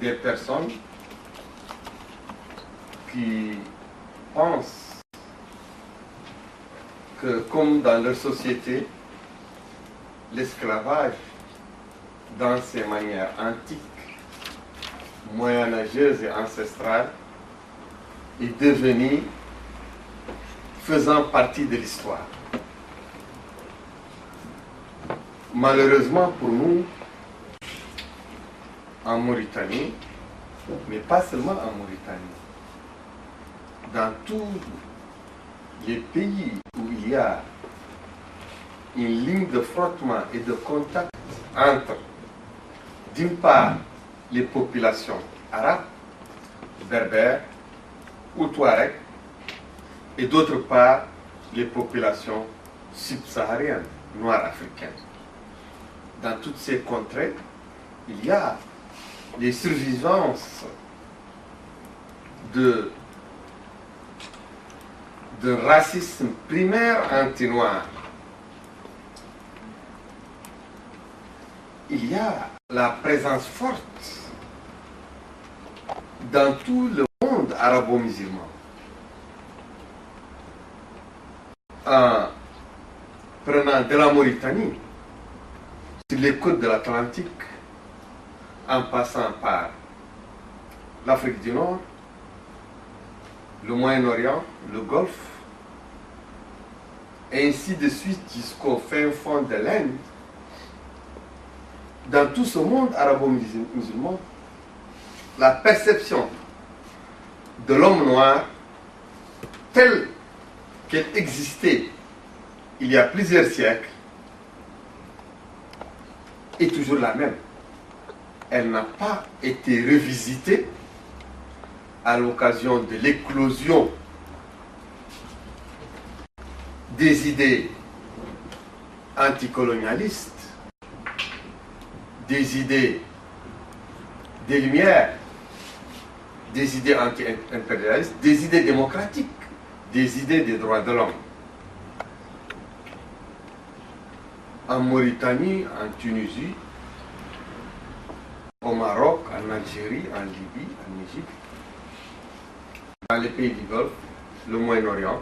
des personnes qui pensent que, comme dans leur société, l'esclavage, dans ses manières antiques, moyenâgeuses et ancestrales, est devenu faisant partie de l'histoire. Malheureusement pour nous, en Mauritanie, mais pas seulement en Mauritanie, dans tous les pays où il y a une ligne de frottement et de contact entre, d'une part, les populations arabes, berbères ou touaregs, et d'autre part, les populations subsahariennes, noires africaines. Dans toutes ces contrées, il y a les survivances de racisme primaire anti-noir. Il y a la présence forte dans tout le monde arabo-musulman. En prenant de la Mauritanie, sur les côtes de l'Atlantique, en passant par l'Afrique du Nord, le Moyen-Orient, le Golfe, et ainsi de suite jusqu'au fin fond de l'Inde, dans tout ce monde arabo-musulman, la perception de l'homme noir telle qu'elle existait il y a plusieurs siècles est toujours la même. Elle n'a pas été revisitée à l'occasion de l'éclosion des idées anticolonialistes, des idées des Lumières, des idées anti-impérialistes, des idées démocratiques, des idées des droits de l'homme. En Mauritanie, en Tunisie, au Maroc, en Algérie, en Libye, en Égypte, dans les pays du Golfe, le Moyen-Orient,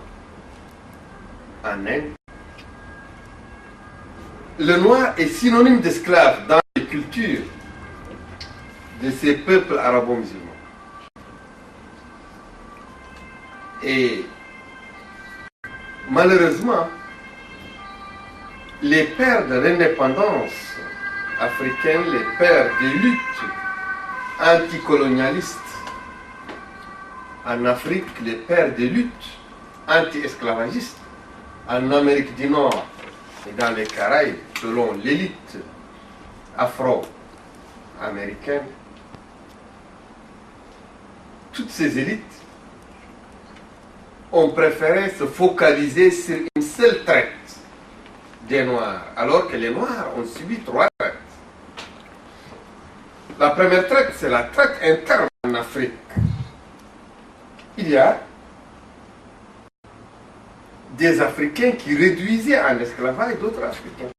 en Inde. Le noir est synonyme d'esclave dans les cultures de ces peuples arabo-musulmans. Et malheureusement, les pères de l'indépendance africaine, les pères des luttes anticolonialistes en Afrique, les pères des luttes anti-esclavagistes en Amérique du Nord et dans les Caraïbes, selon l'élite afro-américaine, toutes ces élites ont préféré se focaliser sur une seule traite des Noirs, alors que les Noirs ont subi 3 traites. La première traite, c'est la traite interne en Afrique. Il y a des Africains qui réduisaient en esclavage d'autres Africains.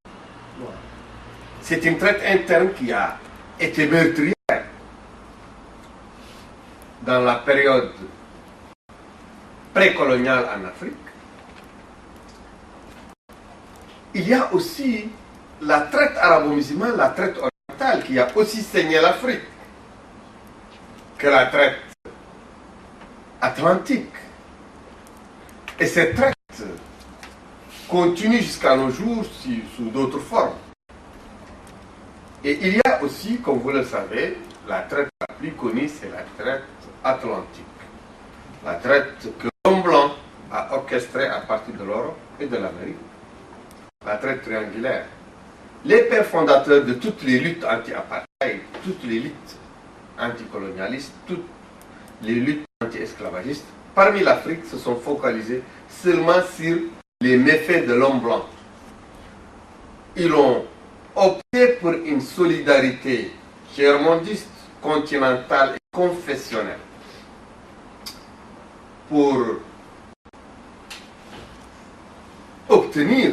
C'est une traite interne qui a été meurtrière dans la période précoloniale en Afrique. Il y a aussi la traite arabo-musulmane, la traite orientale, qui a aussi saigné l'Afrique, que la traite atlantique. Et cette traite continue jusqu'à nos jours sous d'autres formes. Et il y a aussi, comme vous le savez, la traite la plus connue, c'est la traite atlantique. La traite que l'homme blanc a orchestrée à partir de l'Europe et de l'Amérique. La traite triangulaire. Les pères fondateurs de toutes les luttes anti-apartheid, toutes les luttes anticolonialistes, toutes les luttes anti-esclavagistes, parmi l'Afrique, se sont focalisés seulement sur les méfaits de l'homme blanc. Ils ont opté pour une solidarité tiers-mondiste, continentale et confessionnelle, pour obtenir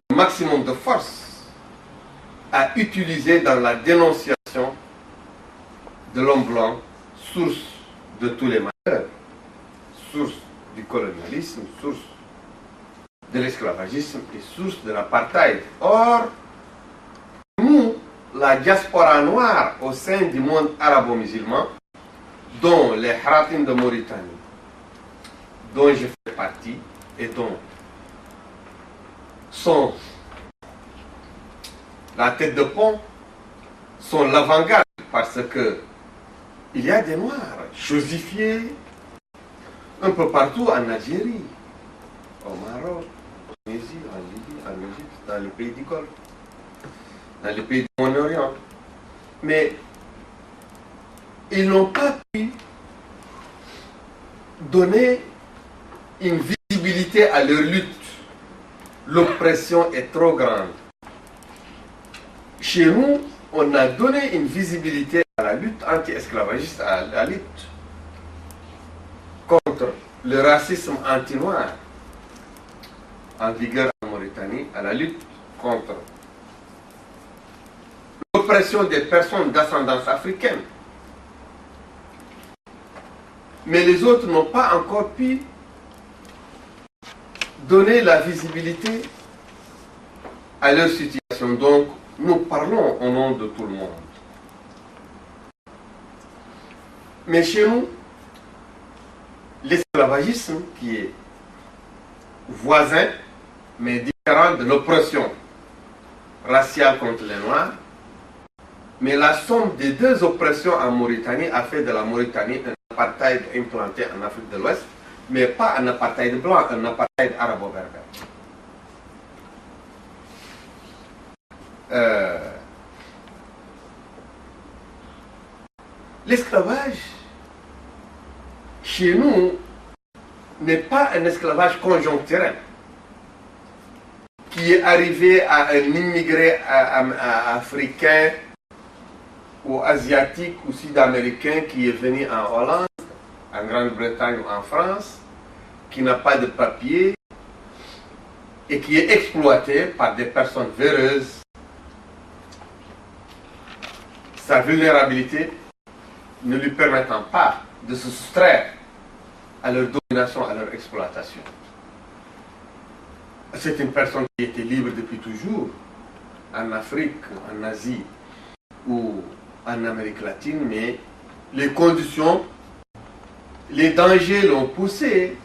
le maximum de force à utiliser dans la dénonciation de l'homme blanc, source de tous les malheurs, source du colonialisme, source de l'esclavagisme et source de l'apartheid. Or, nous, la diaspora noire au sein du monde arabo-musulman, dont les Haratin de Mauritanie, dont je fais partie et dont sont la tête de pont, sont l'avant-garde parce que il y a des Noirs chosifiés un peu partout en Algérie, au Maroc, en Tunisie, en Libye, en Égypte, dans les pays du Golfe, dans les pays du Moyen-Orient. Mais ils n'ont pas pu donner une visibilité à leur lutte. L'oppression est trop grande. Chez nous, on a donné une visibilité à la lutte anti-esclavagiste, à la lutte contre le racisme anti-noir en vigueur en Mauritanie, à la lutte contre l'oppression des personnes d'ascendance africaine. Mais les autres n'ont pas encore pu donner la visibilité à leur situation. Donc, nous parlons au nom de tout le monde. Mais chez nous, l'esclavagisme qui est voisin, mais différent de l'oppression raciale contre les Noirs, mais la somme des deux oppressions en Mauritanie a fait de la Mauritanie un apartheid implanté en Afrique de l'Ouest, mais pas un apartheid blanc, un apartheid arabo-berbère. L'esclavage, chez nous, n'est pas un esclavage conjoncturel qui est arrivé à un immigré africain ou asiatique ou sud-américain qui est venu en Hollande, en Grande-Bretagne ou en France, qui n'a pas de papier et qui est exploité par des personnes véreuses. Sa vulnérabilité ne lui permettant pas de se soustraire à leur domination, à leur exploitation. C'est une personne qui était libre depuis toujours, en Afrique, en Asie ou en Amérique latine, mais les conditions, les dangers l'ont poussé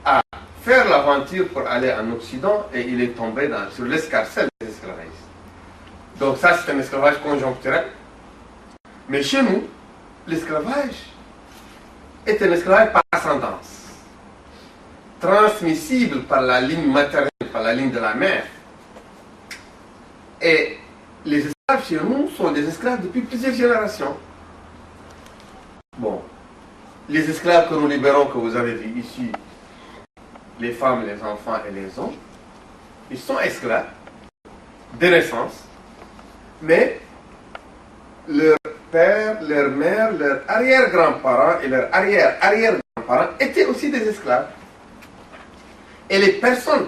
à faire l'aventure pour aller en Occident et il est tombé sur l'escarcelle des esclavagistes. Donc ça, c'est un esclavage conjoncturel. Mais chez nous, l'esclavage est un esclavage par ascendance, transmissible par la ligne maternelle, par la ligne de la mère. Et les esclaves chez nous sont des esclaves depuis plusieurs générations. Bon, les esclaves que nous libérons, que vous avez vus ici, les femmes, les enfants et les hommes, ils sont esclaves de naissance, mais leur père, leur mère, leurs arrière-grands-parents et leurs arrière-arrière-grands-parents étaient aussi des esclaves. Et les personnes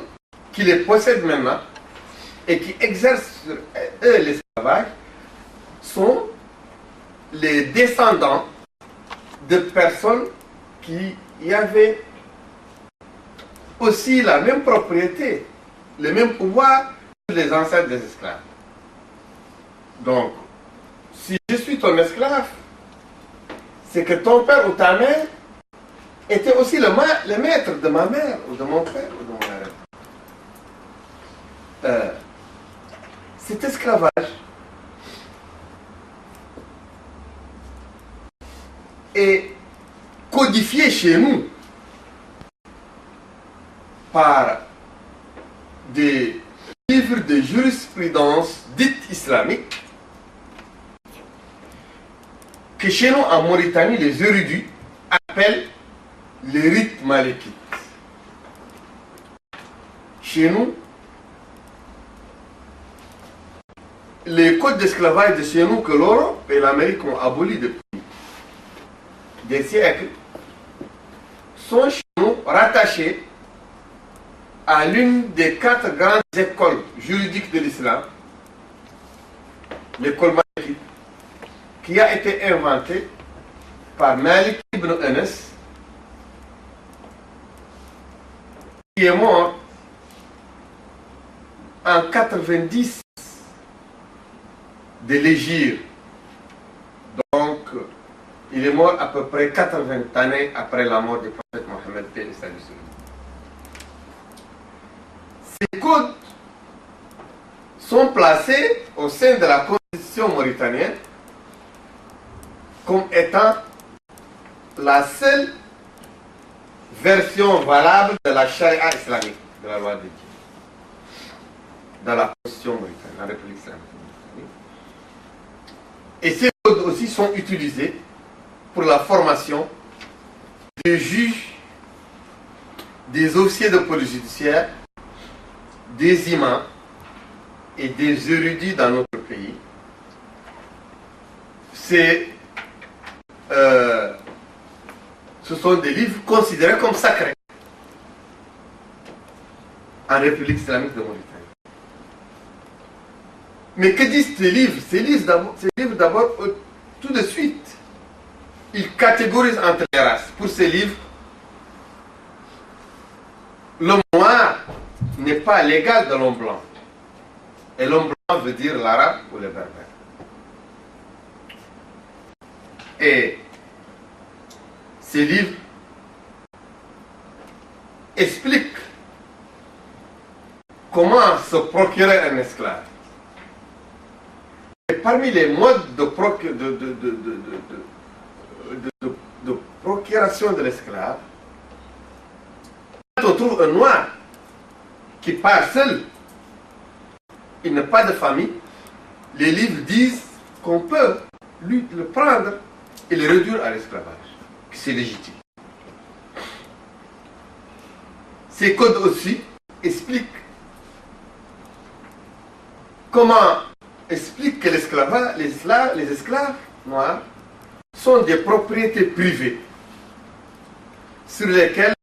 qui les possèdent maintenant et qui exercent sur eux l'esclavage sont les descendants de personnes qui y avaient aussi la même propriété, le même pouvoir que les ancêtres des esclaves. Donc, si je suis ton esclave, c'est que ton père ou ta mère était aussi le maître de ma mère, ou de mon père, ou de mon père. Cet esclavage est codifié chez nous par des livres de jurisprudence dite islamique que chez nous en Mauritanie les érudits appellent les rites malékites. Chez nous, les codes d'esclavage de chez nous que l'Europe et l'Amérique ont abolis depuis des siècles sont chez nous rattachés à l'une des 4 grandes écoles juridiques de l'islam, l'école malékite, qui a été inventé par Malik ibn Anas, qui est mort en 90 de l'Hégire. Donc, il est mort à peu près 80 années après la mort du prophète Mohammed. Ces codes sont placés au sein de la constitution mauritanienne comme étant la seule version valable de la charia islamique, de la loi de Dieu, dans la constitution mauritanienne, la République islamique. Et ces codes aussi sont utilisés pour la formation des juges, des officiers de police judiciaire, des imams et des érudits dans notre pays. Ce sont des livres considérés comme sacrés en République islamique de Mauritanie. Mais que disent ces livres? Ces livres d'abord, tout de suite, ils catégorisent entre les races. Pour ces livres, l'homme noir n'est pas l'égal de l'homme blanc. Et l'homme blanc veut dire l'arabe ou le berbère. Et ces livres expliquent comment se procurer un esclave. Et parmi les modes de procuration de l'esclave, quand on trouve un noir qui part seul, il n'a pas de famille, les livres disent qu'on peut lui le prendre et le réduire à l'esclavage, que c'est légitime. Ces codes aussi expliquent que l'esclavage, les esclaves noirs sont des propriétés privées sur lesquelles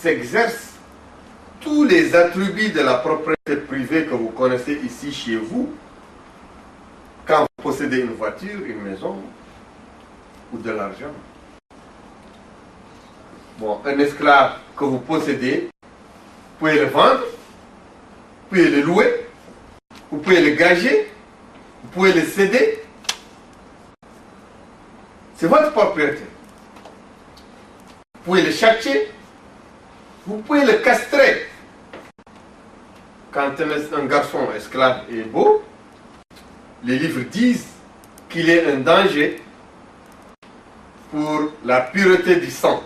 s'exercent tous les attributs de la propriété privée que vous connaissez ici chez vous, quand vous possédez une voiture, une maison ou de l'argent. Bon, un esclave que vous possédez, vous pouvez le vendre, vous pouvez le louer, vous pouvez le gager, vous pouvez le céder. C'est votre propriété. Vous pouvez le châtier, vous pouvez le castrer. Quand un garçon esclave est beau, les livres disent qu'il est un danger pour la pureté du sang.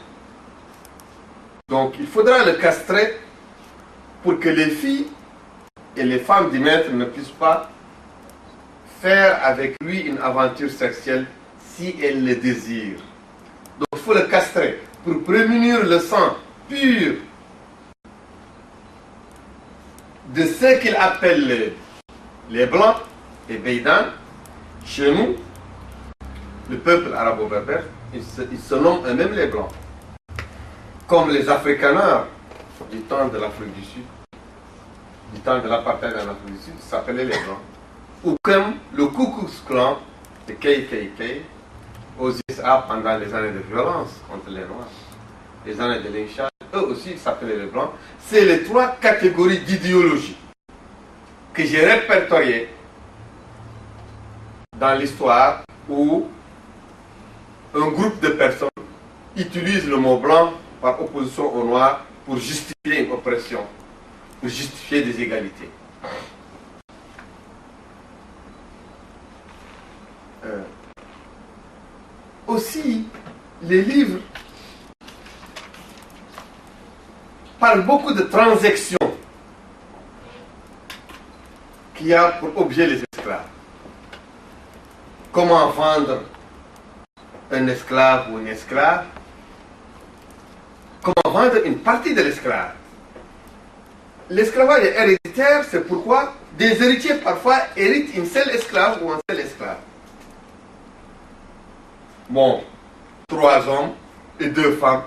Donc il faudra le castrer pour que les filles et les femmes du maître ne puissent pas faire avec lui une aventure sexuelle si elles le désirent. Donc il faut le castrer pour prémunir le sang pur de ce qu'ils appellent les blancs, les beydans. Chez nous, le peuple arabo-berbère, ils se nomment eux-mêmes les blancs. Comme les afrikaners du temps de l'Afrique du Sud, du temps de l'apartheid en Afrique du Sud, s'appelaient les blancs. Ou comme le Ku Klux Klan, le KKK, aux USA pendant les années de violence contre les Noirs, les années de lynchage, eux aussi ils s'appelaient les blancs. C'est les trois catégories d'idéologie que j'ai répertoriées dans l'histoire où un groupe de personnes utilise le mot blanc par opposition au noir pour justifier une oppression, pour justifier des égalités. Aussi, les livres parlent beaucoup de transactions qui a pour objet les esclaves. Comment vendre un esclave ou une esclave? Comment vendre une partie de l'esclave? L'esclavage est héréditaire, c'est pourquoi des héritiers parfois héritent une seule esclave ou un seul esclave. Bon, 3 hommes et 2 femmes,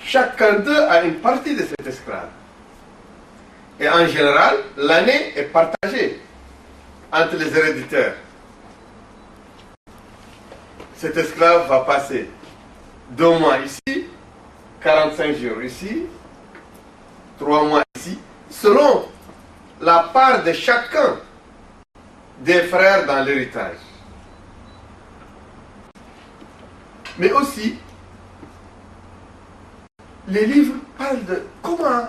chacun d'eux a une partie de cet esclave. Et en général, l'année est partagée entre les héréditaires. cet esclave va passer 2 mois ici, 45 jours ici, 3 mois ici, selon la part de chacun des frères dans l'héritage. Mais aussi, les livres parlent de comment,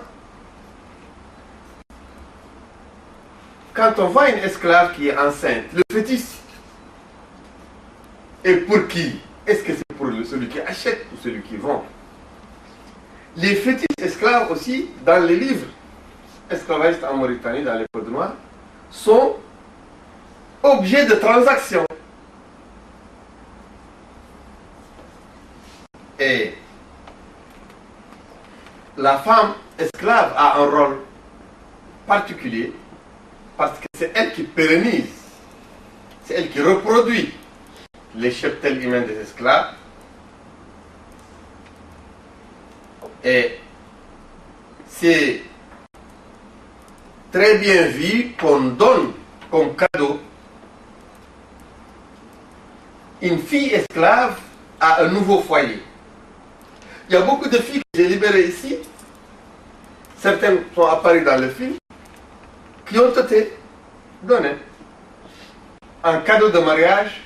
quand on voit une esclave qui est enceinte, le fœtus, et pour qui? Est-ce que c'est pour celui qui achète ou celui qui vend? Les fœtus esclaves aussi, dans les livres esclavagistes en Mauritanie, dans les codes noirs, sont objets de transaction. Et la femme esclave a un rôle particulier parce que c'est elle qui pérennise, c'est elle qui reproduit les cheptels humains des esclaves. Et c'est très bien vu qu'on donne comme cadeau une fille esclave à un nouveau foyer. Il y a beaucoup de filles que j'ai libérées ici, certaines sont apparues dans le film, qui ont été données en cadeau de mariage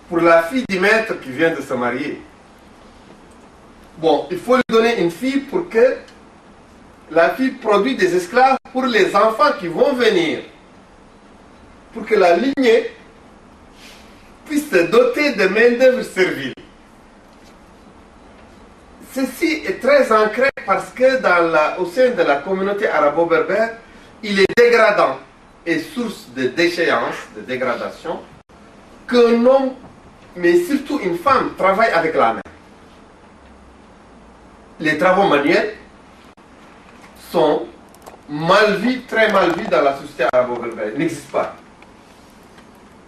pour la fille du maître qui vient de se marier. Bon, il faut lui donner une fille pour que la fille produise des esclaves pour les enfants qui vont venir, pour que la lignée puisse se doter de main-d'œuvre servile. Ceci est très ancré parce que au sein de la communauté arabo-berbère, il est dégradant et source de déchéance, de dégradation, qu'un homme, mais surtout une femme, travaille avec la main. Les travaux manuels sont mal vus, très mal vus dans la société arabo-berbère. Ils n'existent pas.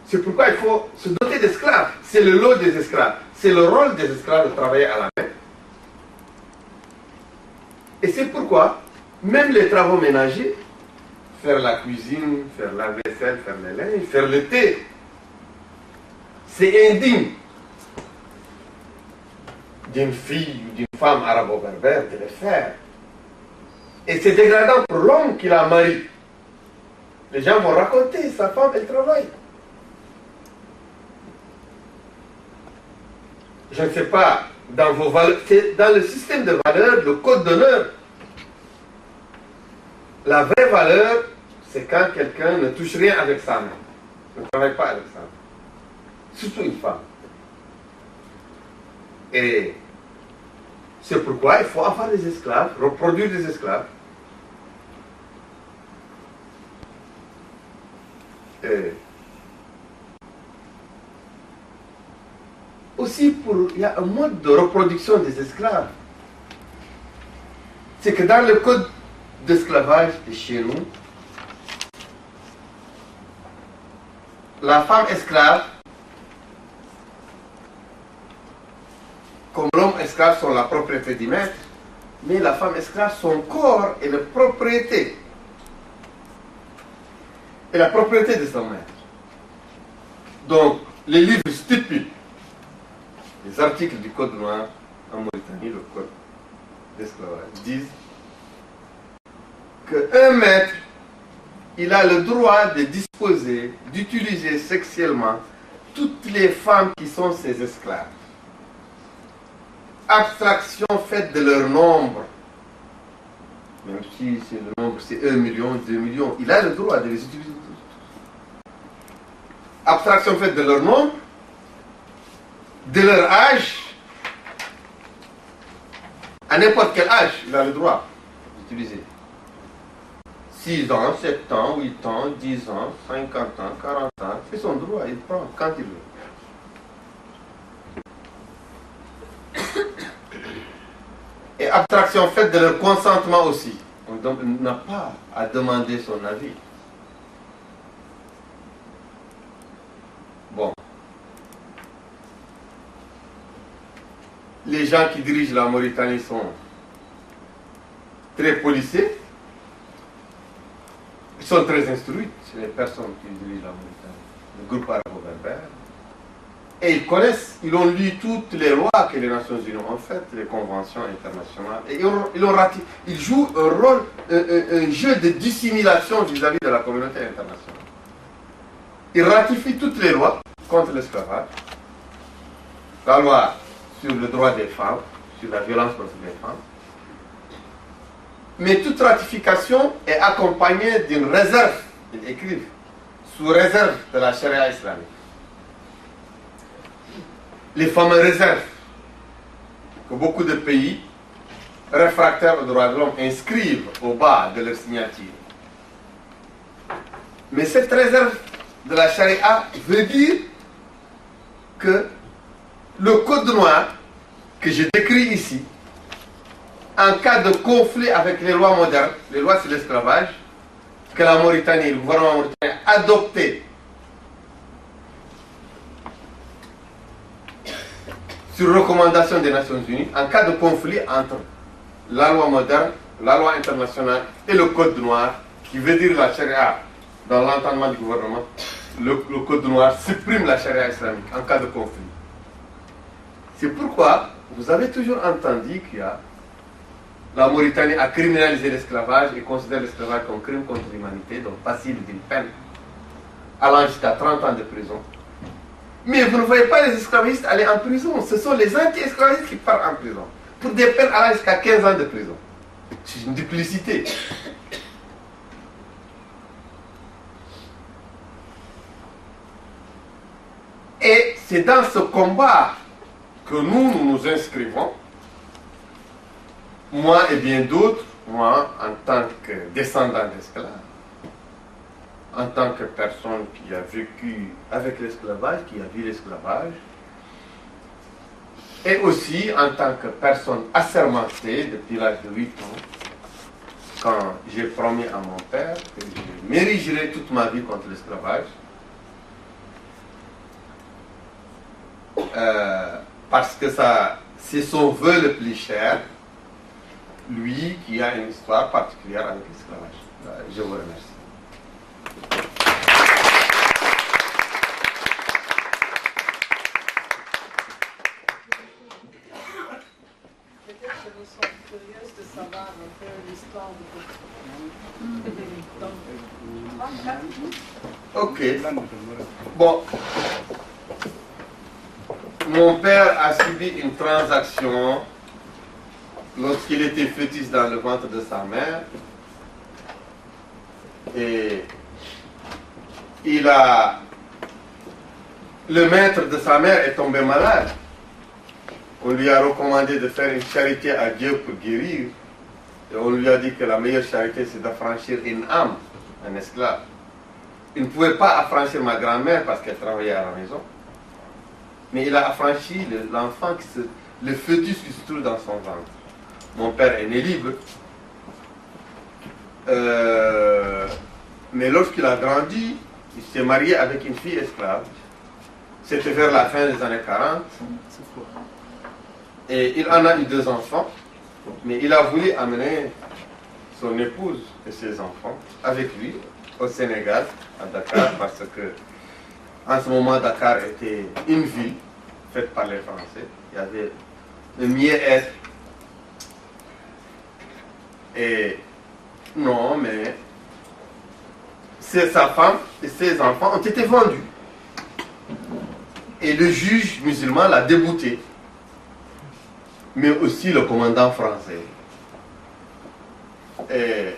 C'est pourquoi il faut se doter d'esclaves. C'est le lot des esclaves. C'est le rôle des esclaves de travailler à la main. Et c'est pourquoi, même les travaux ménagers, faire la cuisine, faire la vaisselle, faire le linge, faire le thé, c'est indigne d'une fille ou d'une femme arabo-berbère de le faire. Et c'est dégradant pour l'homme qui la marie. Les gens vont raconter, sa femme, elle travaille. Je ne sais pas, dans vos valeurs, c'est dans le système de valeurs, le code d'honneur. La vraie valeur, c'est quand quelqu'un ne touche rien avec sa main, ne travaille pas avec sa main. Surtout une femme. Et c'est pourquoi il faut avoir des esclaves, reproduire des esclaves. Et aussi, il y a un mode de reproduction des esclaves. C'est que dans le code d'esclavage de chez nous, la femme esclave, comme l'homme esclave, sont la propriété du maître, mais la femme esclave, son corps est la propriété. Et la propriété de son maître. Donc, les livres stipulent, les articles du Code noir en Mauritanie, le Code d'esclavage, disent qu'un maître, il a le droit de disposer, d'utiliser sexuellement toutes les femmes qui sont ses esclaves. Abstraction faite de leur nombre. Même si c'est le nombre, c'est 1 million, 2 millions, il a le droit de les utiliser tous. Abstraction faite de leur nombre, de leur âge, à n'importe quel âge, il a le droit d'utiliser. 6 ans, 7 ans, 8 ans, 10 ans, 50 ans, 40 ans, c'est son droit, il prend quand il veut. Et abstraction faite de leur consentement aussi. Donc, on n'a pas à demander son avis. Bon. Les gens qui dirigent la Mauritanie sont très policés. Ils sont très instruits, c'est les personnes qui dirigent la Mauritanie. Le groupe arabo-berbère, Et ils connaissent, ils ont lu toutes les lois que les Nations Unies ont faites, les conventions internationales. Et ils jouent un rôle, un jeu de dissimulation vis-à-vis de la communauté internationale. Ils ratifient toutes les lois contre l'esclavage. La loi sur le droit des femmes, sur la violence contre les femmes. Mais toute ratification est accompagnée d'une réserve, ils écrivent, sous réserve de la charia islamique. Les fameux réserves que beaucoup de pays réfractaires aux droits de l'homme inscrivent au bas de leur signature. Mais cette réserve de la charia veut dire que le code noir que je décris ici, en cas de conflit avec les lois modernes, les lois sur l'esclavage, que la Mauritanie, le gouvernement mauritanien a adopté sur recommandation des Nations Unies, en cas de conflit entre la loi moderne, la loi internationale et le code noir, qui veut dire la charia dans l'entendement du gouvernement, le code noir supprime la charia islamique en cas de conflit. C'est pourquoi vous avez toujours entendu qu'il y a la Mauritanie a criminalisé l'esclavage et considère l'esclavage comme crime contre l'humanité, donc passible d'une peine allant jusqu'à 30 ans de prison. Mais vous ne voyez pas les esclavagistes aller en prison. Ce sont les anti-esclavagistes qui partent en prison pour des peines allant jusqu'à 15 ans de prison. C'est une duplicité. Et c'est dans ce combat que nous nous inscrivons, moi et bien d'autres, moi en tant que descendant d'esclaves, en tant que personne qui a vécu avec l'esclavage, qui a vu l'esclavage, et aussi en tant que personne assermentée depuis l'âge de 8 ans, quand j'ai promis à mon père que je m'érigerai toute ma vie contre l'esclavage, parce que c'est son vœu le plus cher, lui qui a une histoire particulière avec l'esclavage. Je vous remercie. Peut-être que nous sommes curieux de savoir un peu l'histoire de Ok. Bon. Mon père a subi une transaction lorsqu'il était fœtus dans le ventre de sa mère. Et le maître de sa mère est tombé malade. On lui a recommandé de faire une charité à Dieu pour guérir. Et on lui a dit que la meilleure charité, c'est d'affranchir une âme, un esclave. Il ne pouvait pas affranchir ma grand-mère parce qu'elle travaillait à la maison. Mais il a affranchi l'enfant, le fœtus qui se trouve dans son ventre. Mon père est né libre. Mais lorsqu'il a grandi, il s'est marié avec une fille esclave. C'était vers la fin des années 40. Et il en a eu 2 enfants. Mais il a voulu amener son épouse et ses enfants avec lui au Sénégal, à Dakar, parce que en ce moment, Dakar était une ville faite par les Français. Il y avait le mieux-être. Et non, mais sa femme et ses enfants ont été vendus. Et le juge musulman l'a débouté. Mais aussi le commandant français. Et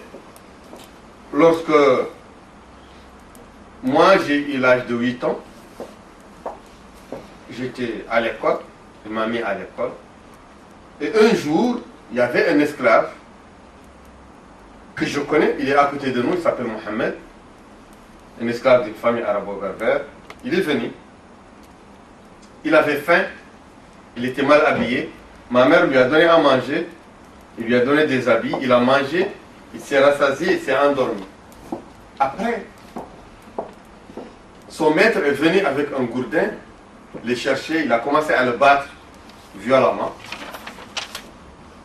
lorsque moi j'ai eu l'âge de 8 ans, j'étais à l'école, il m'a mis à l'école. Et un jour, il y avait un esclave que je connais, il est à côté de nous, il s'appelle Mohamed, un esclave d'une famille arabo-berbère. Il est venu, il avait faim, il était mal habillé. Ma mère lui a donné à manger, il lui a donné des habits, il a mangé, il s'est rassasié, il s'est endormi. Après, son maître est venu avec un gourdin, le chercher, il a commencé à le battre violemment.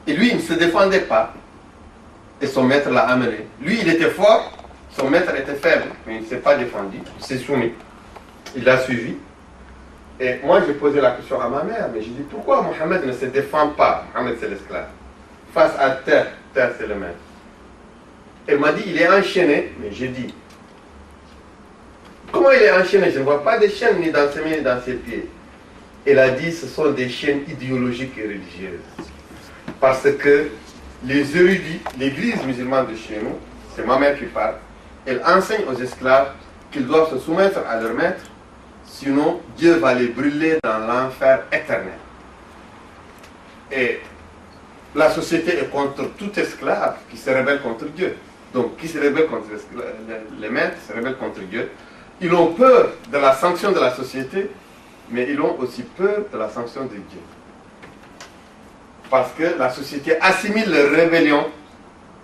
Et lui, il ne se défendait pas. Et son maître l'a amené. Lui, il était fort, son maître était faible, mais il ne s'est pas défendu, il s'est soumis. Il l'a suivi. Et moi, j'ai posé la question à ma mère, mais j'ai dit, pourquoi Mohamed ne se défend pas? Mohamed, c'est l'esclave. Face à terre, terre, c'est le maître. Elle m'a dit, il est enchaîné, mais j'ai dit, comment il est enchaîné? Je ne vois pas de chaînes ni dans ses mains ni dans ses pieds. Elle a dit, ce sont des chaînes idéologiques et religieuses. Parce que les érudits, l'église musulmane de chez nous, c'est ma mère qui parle, elle enseigne aux esclaves qu'ils doivent se soumettre à leur maître, sinon Dieu va les brûler dans l'enfer éternel. Et la société est contre tout esclave qui se rebelle contre Dieu. Donc, qui se rebelle contre les maîtres, se rebellent contre Dieu. Ils ont peur de la sanction de la société, mais ils ont aussi peur de la sanction de Dieu. Parce que la société assimile leur rébellion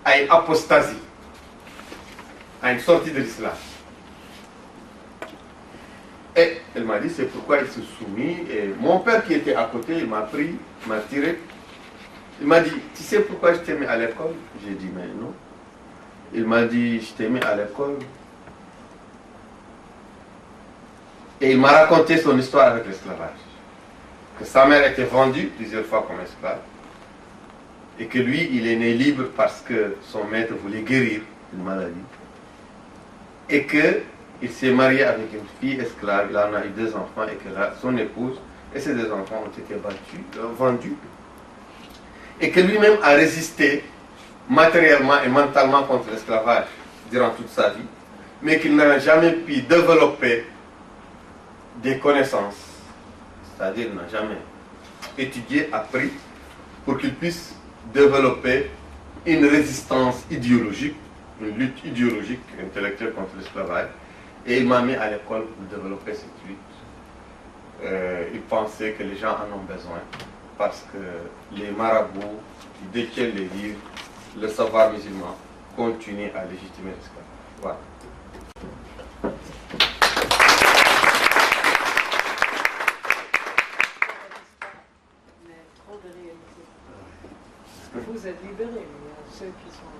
à une apostasie, à une sortie de l'islam. Et elle m'a dit, c'est pourquoi il se soumit. Et mon père qui était à côté, il m'a pris, il m'a tiré. Il m'a dit, tu sais pourquoi je t'ai mis à l'école? J'ai dit, mais non. Il m'a dit, je t'ai mis à l'école. Et il m'a raconté son histoire avec l'esclavage. Que sa mère était vendue plusieurs fois comme esclave. Et que lui, il est né libre parce que son maître voulait guérir une maladie. Et qu'il s'est marié avec une fille esclave, il en a eu 2 enfants, et que son épouse et ses 2 enfants ont été vendus. Et que lui-même a résisté matériellement et mentalement contre l'esclavage durant toute sa vie, mais qu'il n'a jamais pu développer des connaissances, c'est-à-dire il n'a jamais étudié, appris, pour qu'il puisse développer une résistance idéologique, une lutte idéologique, intellectuelle contre l'esclavage. Et il m'a mis à l'école pour développer cette lutte. Il pensait que les gens en ont besoin, parce que les marabouts qui détiennent les livres, le savoir musulman, continuent à légitimer l'esclavage. Voilà. Mais trop de réalité. Vous êtes libérés, mais il y a ceux qui sont...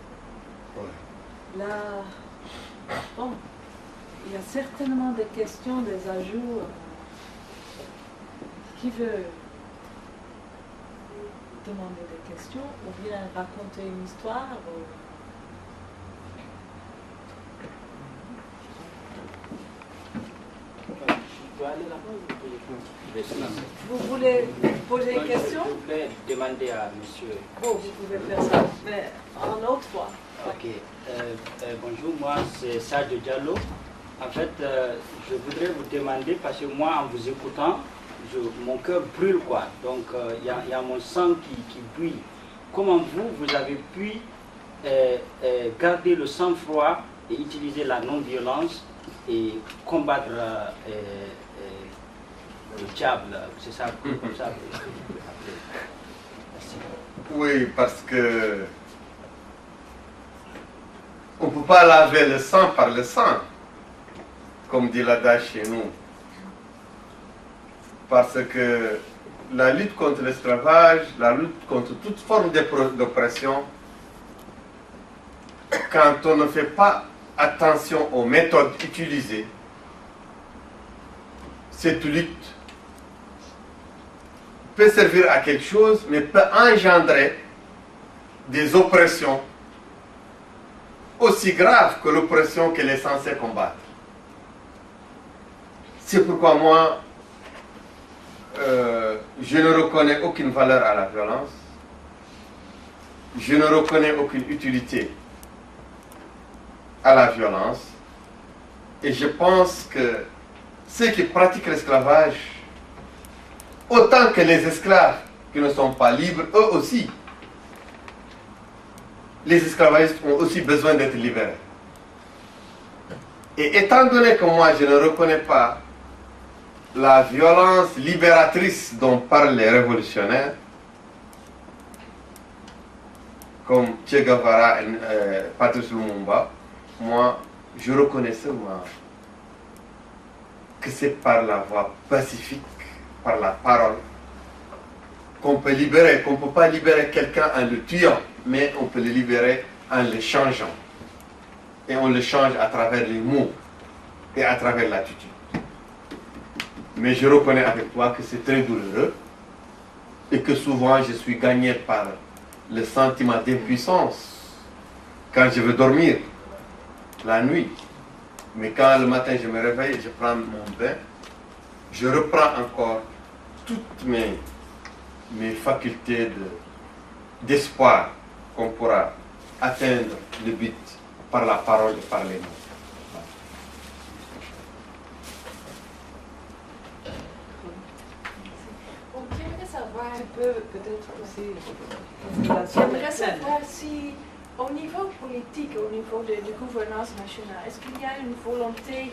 Là, bon, il y a certainement des questions, des ajouts. Qui veut demander des questions ou bien raconter une histoire Vous voulez poser une question? Je voulais demander à monsieur. Bon, vous pouvez faire ça, mais en autre fois. Ok. Bonjour, moi c'est Sadio Diallo. En fait, je voudrais vous demander, parce que moi en vous écoutant, mon cœur brûle quoi. Donc il y a mon sang qui brûle. Comment vous avez pu garder le sang-froid et utiliser la non-violence et combattre le diable, c'est ça, comme ça. Merci. Oui, parce que on ne peut pas laver le sang par le sang, comme dit l'adage chez nous. Parce que la lutte contre l'esclavage, la lutte contre toute forme d'oppression, quand on ne fait pas attention aux méthodes utilisées, cette lutte peut servir à quelque chose, mais peut engendrer des oppressions aussi graves que l'oppression qu'elle est censée combattre. C'est pourquoi moi, je ne reconnais aucune valeur à la violence. Je ne reconnais aucune utilité à la violence. Et je pense que ceux qui pratiquent l'esclavage, autant que les esclaves qui ne sont pas libres, eux aussi, les esclavagistes ont aussi besoin d'être libérés. Et étant donné que moi je ne reconnais pas la violence libératrice dont parlent les révolutionnaires, comme Che Guevara et Patrice Lumumba, moi je reconnais seulement que c'est par la voie pacifique, par la parole, qu'on peut libérer, qu'on ne peut pas libérer quelqu'un en le tuant, mais on peut le libérer en le changeant. Et on le change à travers les mots et à travers l'attitude. Mais je reconnais avec toi que c'est très douloureux et que souvent je suis gagné par le sentiment d'impuissance quand je veux dormir la nuit. Mais quand le matin je me réveille et je prends mon bain, je reprends encore toutes mes facultés d'espoir qu'on pourra atteindre le but par la parole et par les mots. J'aimerais savoir, Tu peux peut-être aussi. j'aimerais savoir si, au niveau politique, au niveau de gouvernance nationale, est-ce qu'il y a une volonté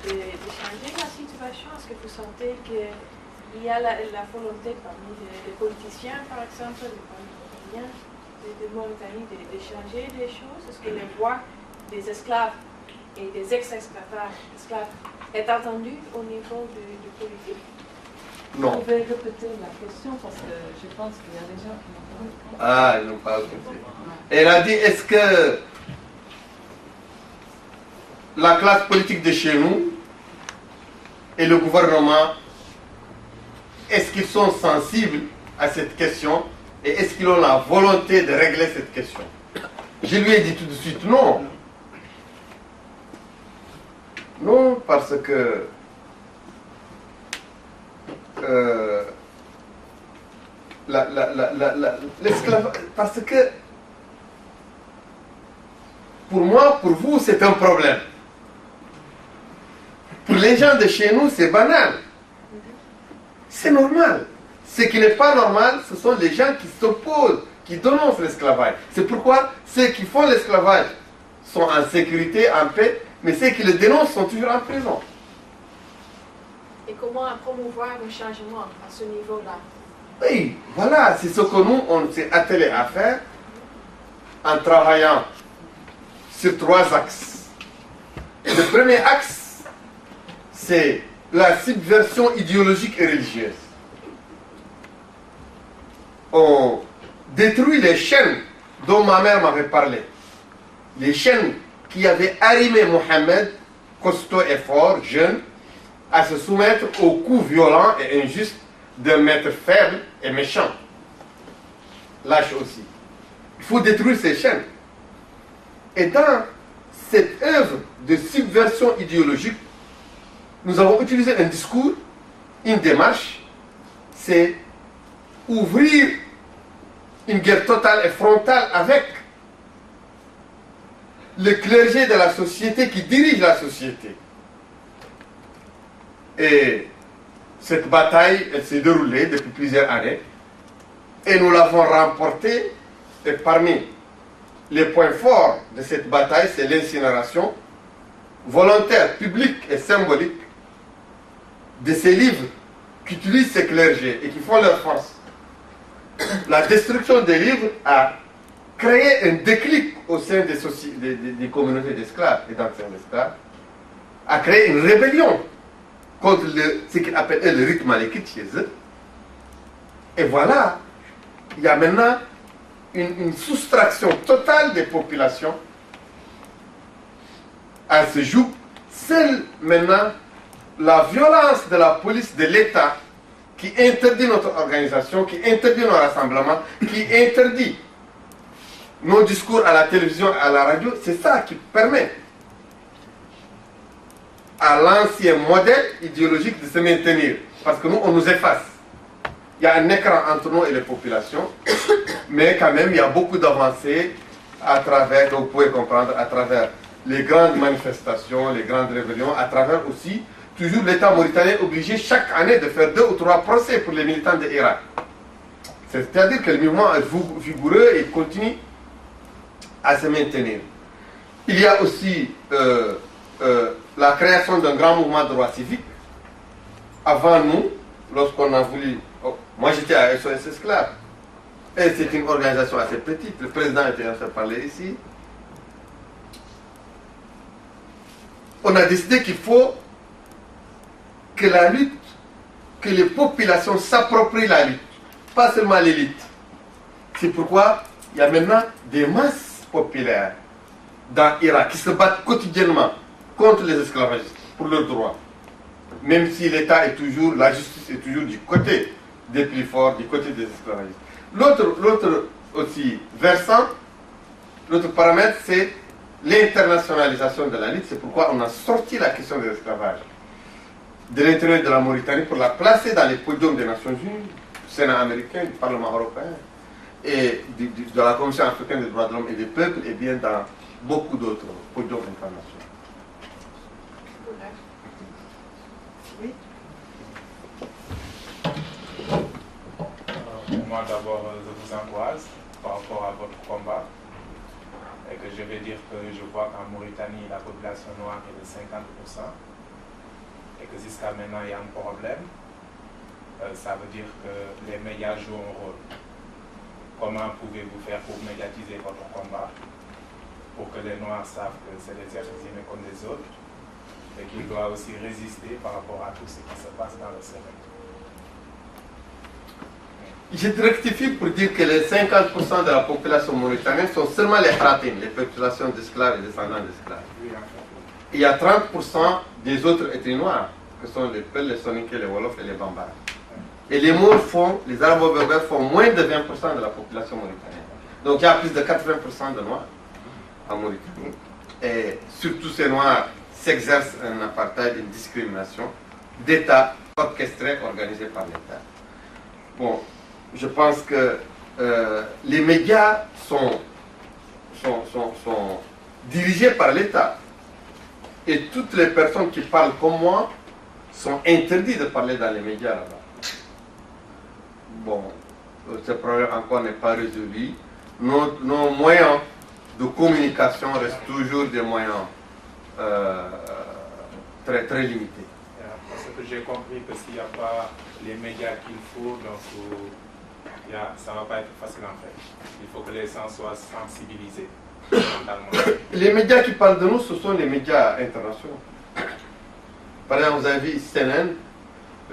de changer la situation? Est-ce que vous sentez qu'il y a la volonté parmi les politiciens, par exemple, les Mauritaniens, de Mauritanie, de changer des choses? Est-ce que la voix des esclaves et des ex-esclaves est entendue au niveau du politique? Vous Non. pouvez répéter la question parce que je pense qu'il y a des gens qui n'ont pas compris. Ah, ils n'ont pas compris. Elle a dit, est-ce que la classe politique de chez nous et le gouvernement, est-ce qu'ils sont sensibles à cette question et est-ce qu'ils ont la volonté de régler cette question? Je lui ai dit tout de suite non. Non, parce que l'esclavage, parce que pour moi, pour vous, c'est un problème. Pour les gens de chez nous, c'est banal. C'est normal. Ce qui n'est pas normal, ce sont les gens qui s'opposent, qui dénoncent l'esclavage. C'est pourquoi ceux qui font l'esclavage sont en sécurité, en paix, mais ceux qui le dénoncent sont toujours en prison. Et comment promouvoir un changement à ce niveau-là? Oui, voilà, c'est ce que nous, on s'est attelé à faire en travaillant sur 3 axes. Le premier axe, c'est la subversion idéologique et religieuse. On détruit les chaînes dont ma mère m'avait parlé. Les chaînes qui avaient arrimé Mohammed, costaud et fort, jeune, à se soumettre aux coups violents et injustes d'un maître faible et méchant. Lâche aussi. Il faut détruire ces chaînes. Et dans cette œuvre de subversion idéologique, nous avons utilisé un discours, une démarche, c'est ouvrir une guerre totale et frontale avec le clergé de la société qui dirige la société. Et cette bataille, elle s'est déroulée depuis plusieurs années et nous l'avons remportée. Et parmi les points forts de cette bataille, c'est l'incinération volontaire, publique et symbolique de ces livres qu'utilisent ces clergés et qui font leur force. La destruction des livres a créé un déclic au sein des communautés d'esclaves et d'anciens esclaves, a créé une rébellion contre ce qu'ils appellent le rite malékite chez eux. Et voilà, il y a maintenant une soustraction totale des populations à ce jour. Seule maintenant la violence de la police, de l'État, qui interdit notre organisation, qui interdit nos rassemblements, qui interdit nos discours à la télévision, à la radio, c'est ça qui permet à l'ancien modèle idéologique de se maintenir. Parce que nous, on nous efface. Il y a un écran entre nous et les populations, mais quand même, il y a beaucoup d'avancées à travers, vous pouvez comprendre, à travers les grandes manifestations, les grandes rébellions, à travers aussi, toujours l'État mauritanien obligé chaque année de faire 2 ou 3 procès pour les militants de Irak. C'est-à-dire que le mouvement est vigoureux et continue à se maintenir. Il y a aussi la création d'un grand mouvement de droit civique. Avant nous, lorsqu'on a voulu... moi j'étais à SOS Esclaves. Et c'est une organisation assez petite. Le président était en train de parler ici. On a décidé qu'il faut que la lutte, que les populations s'approprient la lutte, pas seulement l'élite. C'est pourquoi il y a maintenant des masses populaires dans l'Irak qui se battent quotidiennement contre les esclavagistes pour leurs droits. même si l'État est toujours, la justice est toujours du côté des plus forts, du côté des esclavagistes. L'autre aussi versant, l'autre paramètre, c'est l'internationalisation de la lutte. C'est pourquoi on a sorti la question de l'esclavage de l'intérieur de la Mauritanie pour la placer dans les podiums des Nations Unies, du Sénat américain, du Parlement européen et de la Commission africaine des droits de l'homme et des peuples, et bien dans beaucoup d'autres podiums internationaux. Oui. Moi d'abord, je vous encourage par rapport à votre combat et que je vais dire que je vois qu'en Mauritanie, la population noire est de 50% et que jusqu'à maintenant, il y a un problème. Ça veut dire que les médias jouent un rôle. Comment pouvez-vous faire pour médiatiser votre combat, pour que les Noirs savent que c'est des êtres humains comme les autres et qu'ils doivent aussi résister par rapport à tout ce qui se passe dans le Sénégal? Je te rectifie pour dire que les 50% de la population mauritanienne sont seulement les Haratines, les populations d'esclaves et descendants d'esclaves. Il y a 30% des autres ethnies noires, que sont les Peuls, les Soninké, les Wolofs et les Bambara. Et les Maures les Arabo-Berbères font moins de 20% de la population mauritanienne. Donc il y a plus de 80% de Noirs en Mauritanie. Et sur tous ces Noirs s'exerce un apartheid, une discrimination d'État orchestrée, organisée par l'État. Bon, je pense que les médias sont dirigés par l'État. Et toutes les personnes qui parlent comme moi sont interdites de parler dans les médias là-bas. Bon, ce problème encore n'est pas résolu. Nos moyens de communication restent toujours des moyens très, très limités. Parce que j'ai compris que s'il n'y a pas les médias qu'il faut, donc ça ne va pas être facile en fait. Il faut que les gens soient sensibilisés. Les médias qui parlent de nous, ce sont les médias internationaux. Par exemple, vous avez vu CNN,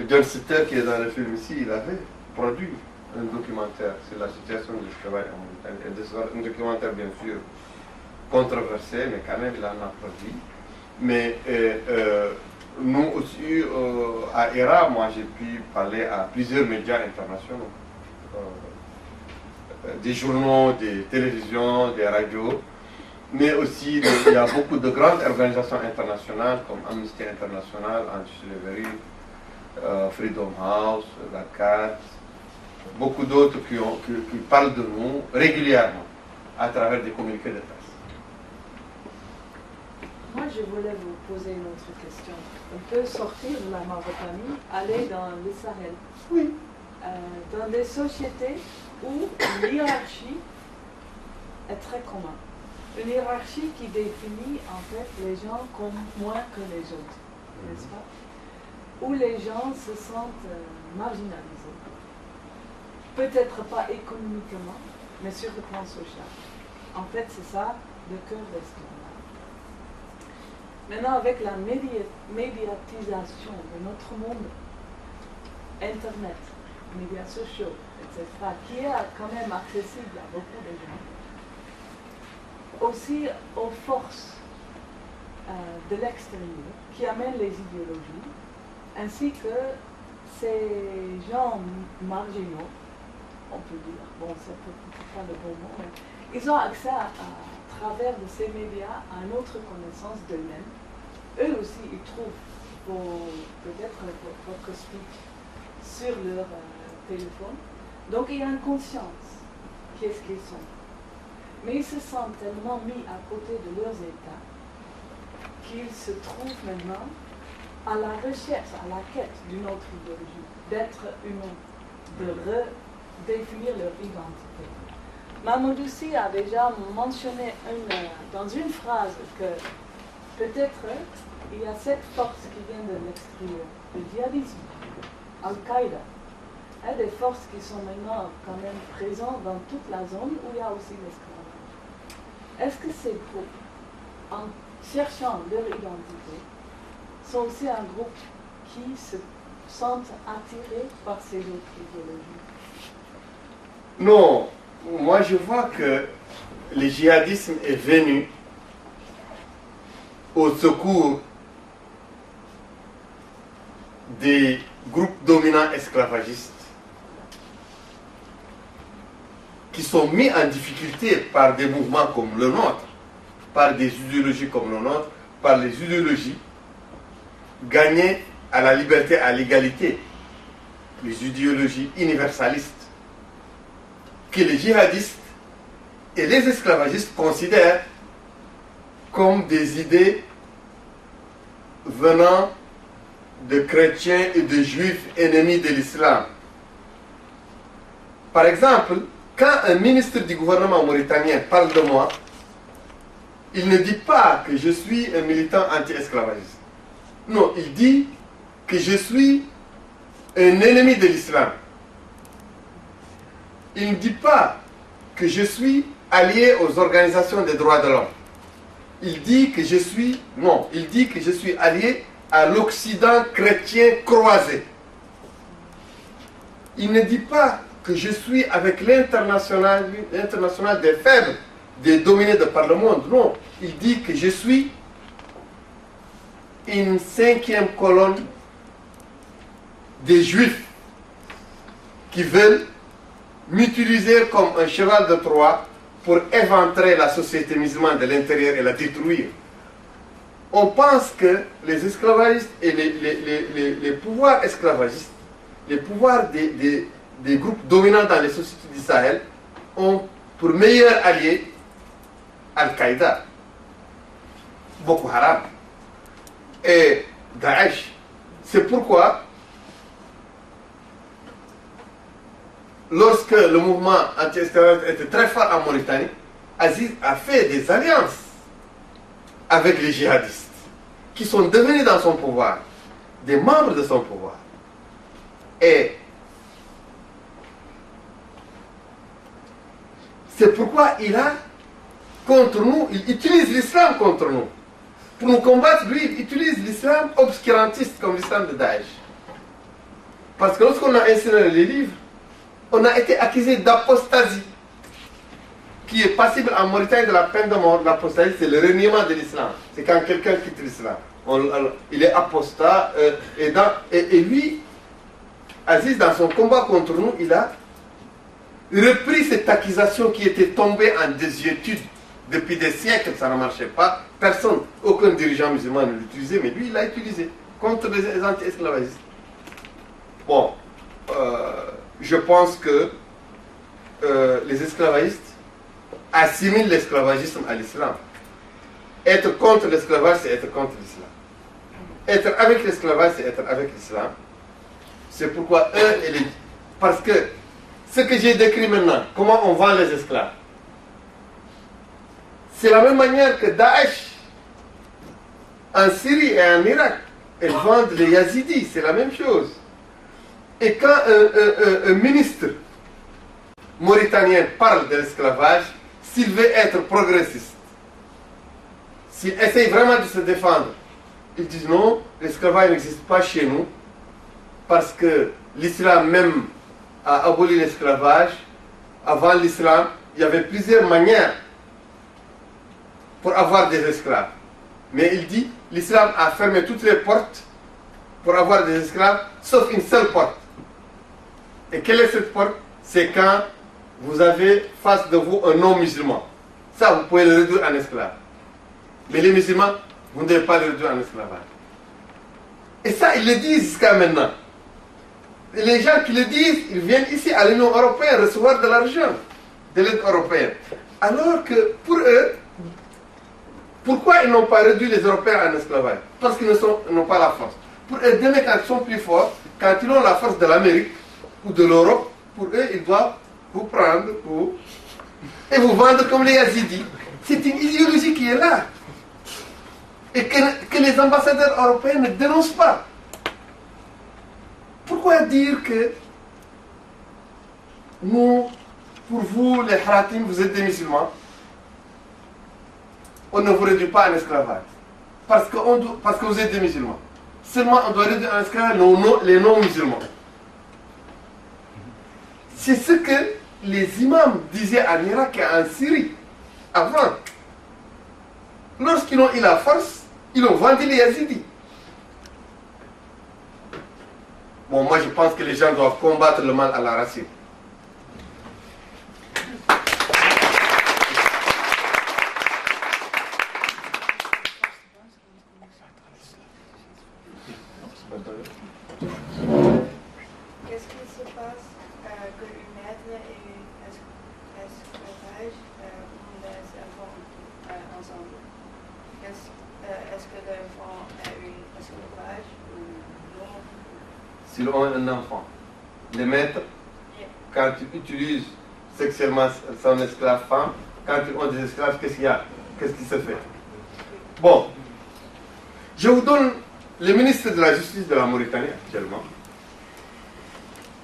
John Sitter qui est dans le film ici, il avait produit un documentaire sur la situation du travail en Mauritanie. Un documentaire bien sûr controversé, mais quand même il en a produit. Mais nous aussi, à ERA, moi j'ai pu parler à plusieurs médias internationaux. Des journaux, des télévisions, des radios, mais aussi il y a beaucoup de grandes organisations internationales comme Amnesty International, Anti-Slavery, Freedom House, la CAT, beaucoup d'autres qui parlent de nous régulièrement à travers des communiqués de presse. Moi, je voulais vous poser une autre question. On peut sortir de la Mauritanie, aller dans le Sahel. Oui. Dans des sociétés où l'hiérarchie est très commune. Une hiérarchie qui définit en fait les gens comme moins que les autres, n'est-ce pas? Où les gens se sentent marginalisés. Peut-être pas économiquement, mais sur le plan social. En fait, c'est ça le cœur de l'esclavage. Maintenant, avec la médiatisation de notre monde, Internet, médias sociaux, etc., qui est quand même accessible à beaucoup de gens, aussi aux forces de l'extérieur qui amènent les idéologies, ainsi que ces gens marginaux, on peut dire, bon, c'est peut-être pas le bon mot, mais ils ont accès à travers de ces médias à une autre connaissance d'eux-mêmes. Eux aussi, ils trouvent peut-être votre speech sur leur téléphone. Donc il y a une conscience qu'est-ce qu'ils sont. Mais ils se sentent tellement mis à côté de leurs états qu'ils se trouvent maintenant à la recherche, à la quête d'une autre idéologie, d'être humain, de redéfinir leur identité. Mamadou Sy a déjà mentionné dans une phrase que peut-être il y a cette force qui vient de l'extérieur, le djihadisme, Al-Qaïda, des forces qui sont maintenant quand même présentes dans toute la zone où il y a aussi l'esclavage. Est-ce que ces groupes, en cherchant leur identité, sont aussi un groupe qui se sentent attirés par ces autres idéologies? Non, moi je vois que le djihadisme est venu au secours des groupes dominants esclavagistes qui sont mis en difficulté par des mouvements comme le nôtre, par des idéologies comme le nôtre, par les idéologies gagnées à la liberté, à l'égalité, les idéologies universalistes, que les djihadistes et les esclavagistes considèrent comme des idées venant de chrétiens et de juifs ennemis de l'islam. Par exemple, quand un ministre du gouvernement mauritanien parle de moi, il ne dit pas que je suis un militant anti-esclavagiste. Non, il dit que je suis un ennemi de l'islam. Il ne dit pas que je suis allié aux organisations des droits de l'homme. Il dit que je suis, non, il dit que je suis allié à l'Occident chrétien croisé. Il ne dit pas que je suis avec l'international des faibles, des dominés de par le monde. Non, il dit que je suis une 5e colonne des juifs qui veulent m'utiliser comme un cheval de Troie pour éventrer la société musulmane de l'intérieur et la détruire. On pense que les esclavagistes et les pouvoirs esclavagistes, les pouvoirs des groupes dominants dans les sociétés d'Israël ont pour meilleur allié Al-Qaïda, Boko Haram et Daesh. C'est pourquoi lorsque le mouvement anti-esclavagiste était très fort en Mauritanie, Aziz a fait des alliances avec les djihadistes qui sont devenus dans son pouvoir, des membres de son pouvoir. Et c'est pourquoi il a contre nous, il utilise l'islam contre nous. Pour nous combattre, lui, il utilise l'islam obscurantiste comme l'islam de Daesh. Parce que lorsqu'on a incinéré les livres, on a été accusé d'apostasie, qui est passible en Mauritanie de la peine de mort. L'apostasie, c'est le reniement de l'islam. C'est quand quelqu'un quitte l'islam. Il est apostat. Et lui, Aziz, dans son combat contre nous, il a repris cette accusation qui était tombée en désuétude depuis des siècles. Ça ne marchait pas. Personne, aucun dirigeant musulman ne l'utilisait, mais lui, il l'a utilisé contre les anti-esclavagistes. Bon. Je pense que les esclavagistes assimilent l'esclavagisme à l'islam. Être contre l'esclavage, c'est être contre l'islam. Être avec l'esclavage, c'est être avec l'islam. C'est pourquoi eux, parce que ce que j'ai décrit maintenant, comment on vend les esclaves, c'est la même manière que Daesh, en Syrie et en Irak, ils vendent les Yazidis, c'est la même chose. Et quand un ministre mauritanien parle de l'esclavage, s'il veut être progressiste, s'il essaye vraiment de se défendre, il dit non, l'esclavage n'existe pas chez nous, parce que l'islam même a aboli l'esclavage. Avant l'islam, il y avait plusieurs manières pour avoir des esclaves. Mais il dit, l'islam a fermé toutes les portes pour avoir des esclaves, sauf une seule porte. Et quelle est cette porte? C'est quand vous avez face de vous un non-musulman. Ça, vous pouvez le réduire en esclave. Mais les musulmans, vous ne devez pas le réduire en esclavage. Et ça, ils le disent jusqu'à maintenant. Et les gens qui le disent, ils viennent ici à l'Union européenne recevoir de l'argent, de l'aide européenne. Alors que pour eux, pourquoi ils n'ont pas réduit les Européens en esclavage? Parce qu'ils n'ont pas la force. Pour eux, demain, quand ils sont plus forts, quand ils ont la force de l'Amérique ou de l'Europe, pour eux, ils doivent vous prendre et vous vendre comme les Yazidis. C'est une idéologie qui est là. Et que les ambassadeurs européens ne dénoncent pas. Pourquoi dire que nous, pour vous, les Haratim, vous êtes des musulmans, on ne vous réduit pas en esclavage? Parce que vous êtes des musulmans. Seulement, on doit réduire en esclavage les non-musulmans. C'est ce que les imams disaient en Irak et en Syrie, avant. Lorsqu'ils ont eu la force, ils ont vendu les Yazidis. Bon, moi je pense que les gens doivent combattre le mal à la racine. Qu'est-ce qui se passe que une maître et une esclavage ont des enfants ensemble? Est-ce que l'enfant a une esclavage ou non? S'ils ont un enfant, les maîtres, quand ils utilisent sexuellement son esclave femme, quand ils ont des esclaves, qu'est-ce qu'il y a? Qu'est-ce qui se fait? Bon, je vous donne le ministre de la Justice de la Mauritanie actuellement.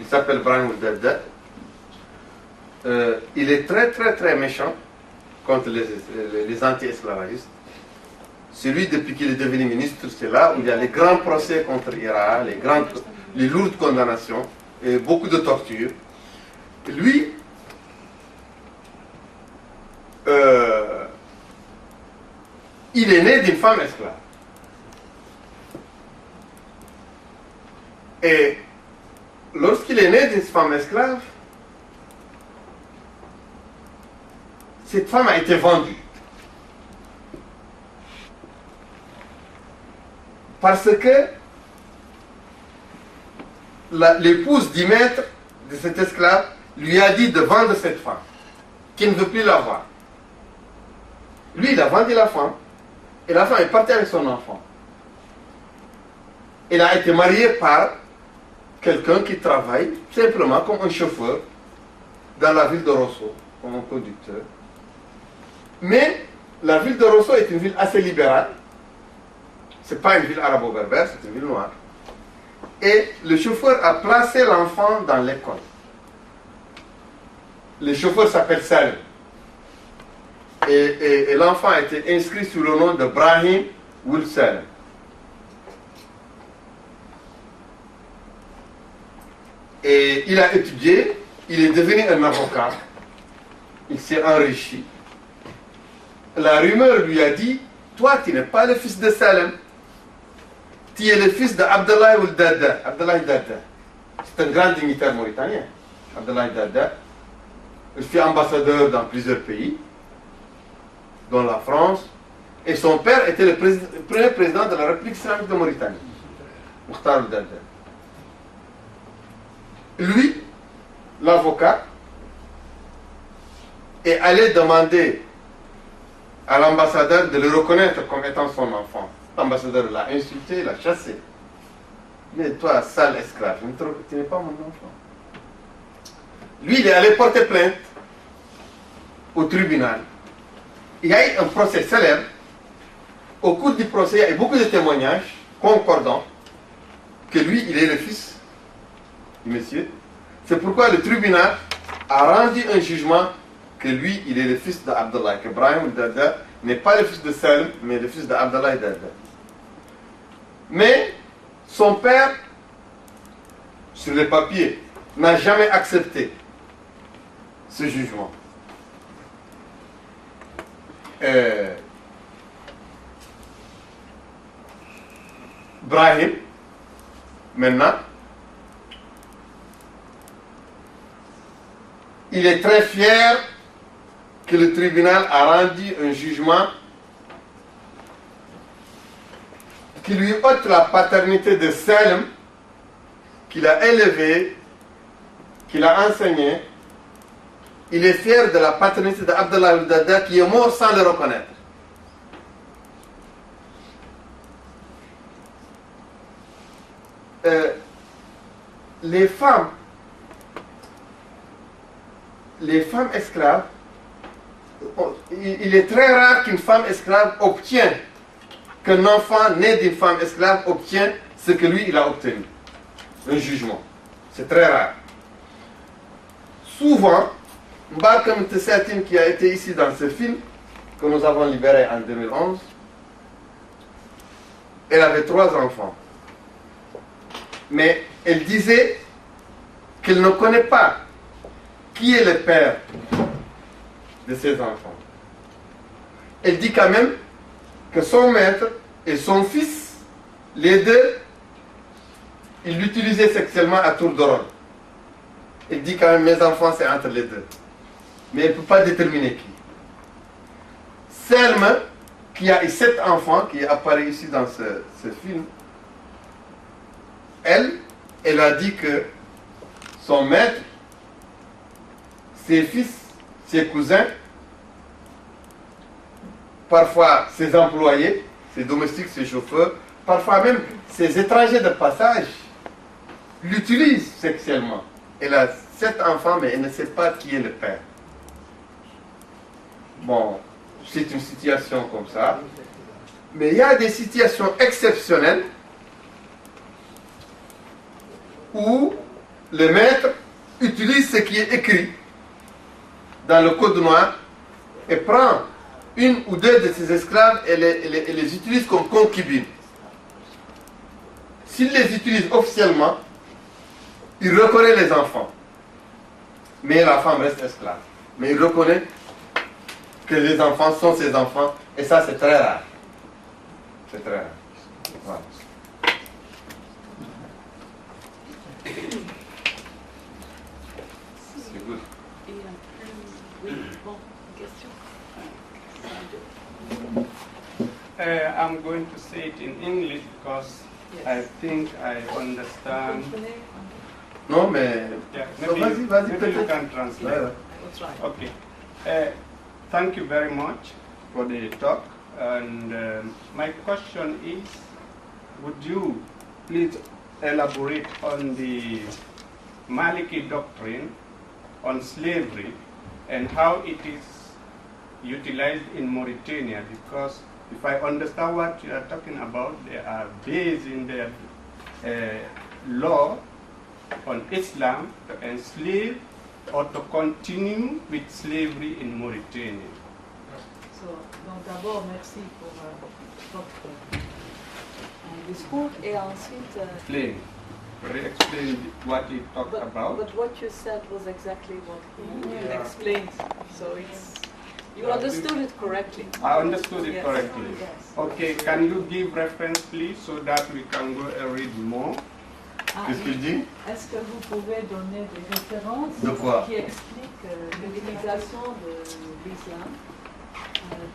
Il s'appelle Brahim Ouaddada. Il est très très très méchant contre les anti-esclavagistes. C'est lui, depuis qu'il est devenu ministre, c'est là où il y a les grands procès contre Ira, les lourdes condamnations et beaucoup de tortures. Lui, il est né d'une femme esclave. Et lorsqu'il est né d'une femme esclave, cette femme a été vendue. Parce que l'épouse du maître de cet esclave lui a dit de vendre cette femme, qu'il ne veut plus la voir. Lui, il a vendu la femme, et la femme est partie avec son enfant. Elle a été mariée par quelqu'un qui travaille simplement comme un chauffeur dans la ville de Rosso, comme un conducteur. Mais la ville de Rosso est une ville assez libérale. Ce n'est pas une ville arabo-berbère, c'est une ville noire. Et le chauffeur a placé l'enfant dans l'école. Le chauffeur s'appelle Salim. Et l'enfant a été inscrit sous le nom de Brahim Ould Salim. Et il a étudié, il est devenu un avocat, il s'est enrichi. La rumeur lui a dit, toi tu n'es pas le fils de Salim, tu es le fils d'Abdallah Ould Dada. Abdallah Dada, c'est un grand dignitaire mauritanien. Abdallah Dada, il fut ambassadeur dans plusieurs pays, dont la France, et son père était le premier président de la République islamique de Mauritanie, Mokhtar Ould Dada. Lui, l'avocat, est allé demander à l'ambassadeur de le reconnaître comme étant son enfant. L'ambassadeur l'a insulté, l'a chassé. Mais toi, sale esclave, tu n'es pas mon enfant. Lui, il est allé porter plainte au tribunal. Il y a eu un procès célèbre. Au cours du procès, il y a eu beaucoup de témoignages concordants que lui, il est le fils du monsieur. C'est pourquoi le tribunal a rendu un jugement que lui, il est le fils d'Abdallah, que Brahim Dada n'est pas le fils de Salim, mais le fils d'Abdallah Dada. Mais son père, sur les papiers, n'a jamais accepté ce jugement. Brahim, maintenant, il est très fier que le tribunal a rendu un jugement qui lui ôte la paternité de Salim, qu'il a élevé, qu'il a enseigné. Il est fier de la paternité d'Abdallah Ould Dada qui est mort sans le reconnaître. Les femmes esclaves, il est très rare qu'une femme esclave obtienne, qu'un enfant né d'une femme esclave obtient ce que lui il a obtenu, un jugement. C'est très rare. Souvent, Mbarkam Tessatin, qui a été ici dans ce film que nous avons libéré en 2011, elle avait 3 enfants. Mais elle disait qu'elle ne connaît pas qui est le père de ses enfants. Elle dit quand même que son maître et son fils, les deux, il l'utilisait sexuellement à tour de rôle. Il dit quand même, mes enfants, c'est entre les deux. Mais il ne peut pas déterminer qui. Selma, qui a eu 7 enfants, qui apparaît ici dans ce film, elle a dit que son maître, ses fils, ses cousins, parfois ses employés, ses domestiques, ses chauffeurs, parfois même ses étrangers de passage, l'utilisent sexuellement. Elle a 7 enfants, mais elle ne sait pas qui est le père. Bon, c'est une situation comme ça. Mais il y a des situations exceptionnelles où le maître utilise ce qui est écrit dans le code noir et prend une ou deux de ses esclaves et les utilise comme concubines. S'il les utilise officiellement, il reconnaît les enfants. Mais la femme reste esclave. Mais il reconnaît que les enfants sont ses enfants. Et ça, c'est très rare. C'est très rare. Voilà. C'est good. Oui, bon, question. I'm going to say it in English because I think I understand. Non, mais... Yeah, Vas-y, maybe you peut-être. can translate. Ouais, ouais. That's right. Okay. Thank you very much for the talk. And my question is, would you please elaborate on the Maliki doctrine on slavery and how it is utilized in Mauritania? Because if I understand what you are talking about, they are based in their law on Islam to enslave or to continue with slavery in Mauritania. Donc d'abord, merci pour votre discours et ensuite... Explain. Could you explain what he talked about? But what you said was exactly what he explained. So it's... You understood it correctly. I understood it Yes. correctly. Yes. Okay, can you give reference please so that we can go and read more? Qu'est-ce qu'il dit? Est-ce que vous pouvez donner des références De quoi? qui expliquent l'utilisation de l'islam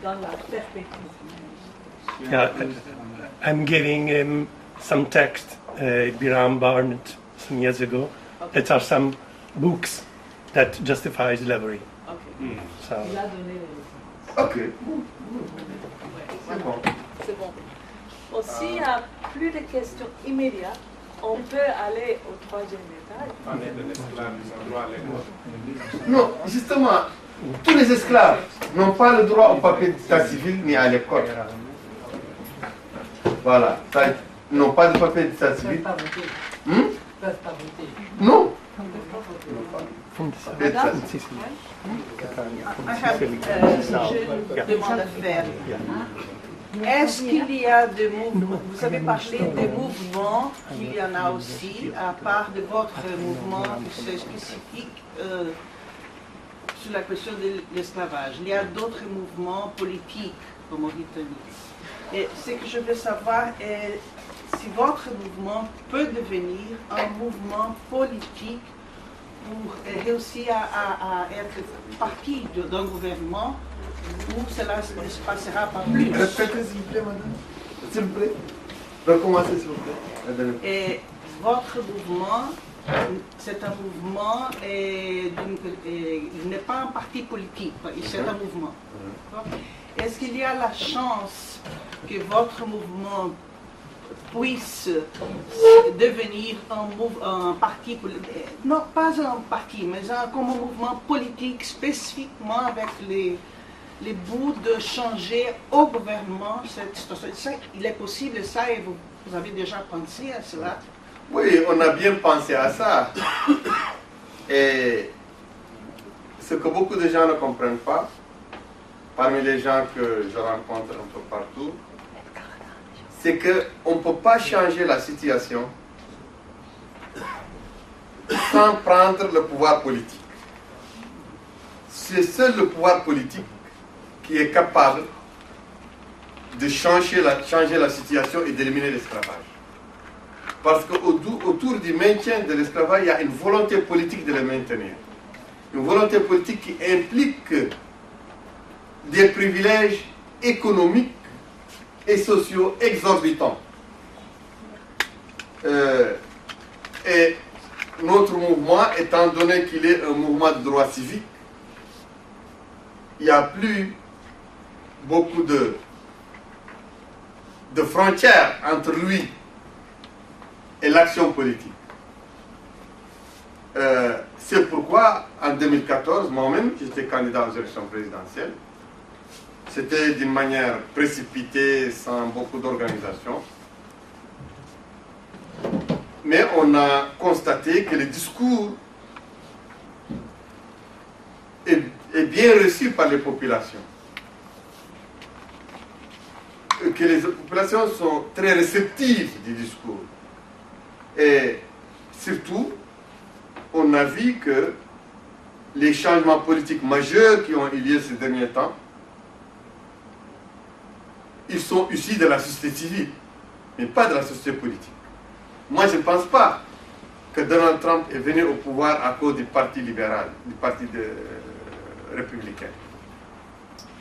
dans la perspective? Yeah, I'm giving him some text, Biram Barnett, some years ago. That are some books that justify slavery. Ok. So, Il a donné les références. Ok. C'est bon. C'est bon. Bon, s'il n'y a plus de questions immédiates, on peut aller au 3e étage. Parler de l'esclavisme, droit à l'école. Non, justement, tous les esclaves n'ont pas le droit au papier d'état civil ni à l'école. Voilà. Ils n'ont pas de papier d'état civil. Pas voter. Peuvent pas voter. Non. Madame? Si, si. J'ai une demande à faire. Est-ce qu'il y a des mouvements, vous avez parlé des mouvements, qu'il y en a aussi, à part de votre mouvement qui est spécifique sur la question de l'esclavage. Il y a d'autres mouvements politiques en Mauritanie. Et ce que je veux savoir est si votre mouvement peut devenir un mouvement politique pour réussir à être partie d'un gouvernement où cela ne se passera pas plus. Répétez s'il vous plaît, madame. S'il vous plaît. Recommencez s'il vous plaît. Et votre mouvement, c'est un mouvement, il n'est pas un parti politique, c'est un mouvement. Est-ce qu'il y a la chance que votre mouvement puisse devenir un parti politique, non pas un parti, mais comme un mouvement politique spécifiquement avec les bouts de changer au gouvernement cette situation? Ça, il est possible ça et vous avez déjà pensé à cela? Oui, on a bien pensé à ça. Et ce que beaucoup de gens ne comprennent pas, parmi les gens que je rencontre un peu partout, c'est qu'on ne peut pas changer la situation sans prendre le pouvoir politique. C'est seul le pouvoir politique qui est capable de changer la situation et d'éliminer l'esclavage. Parce qu'autour du maintien de l'esclavage, il y a une volonté politique de le maintenir. Une volonté politique qui implique des privilèges économiques et sociaux exorbitants. Et notre mouvement, étant donné qu'il est un mouvement de droit civique, il n'y a plus beaucoup de frontières entre lui et l'action politique. C'est pourquoi, en 2014, moi-même, j'étais candidat aux élections présidentielles. C'était d'une manière précipitée, sans beaucoup d'organisation. Mais on a constaté que le discours est bien reçu par les populations. Que les populations sont très réceptives du discours. Et surtout, on a vu que les changements politiques majeurs qui ont eu lieu ces derniers temps, ils sont issus de la société civile, mais pas de la société politique. Moi, je ne pense pas que Donald Trump est venu au pouvoir à cause du Parti libéral, du Parti républicain.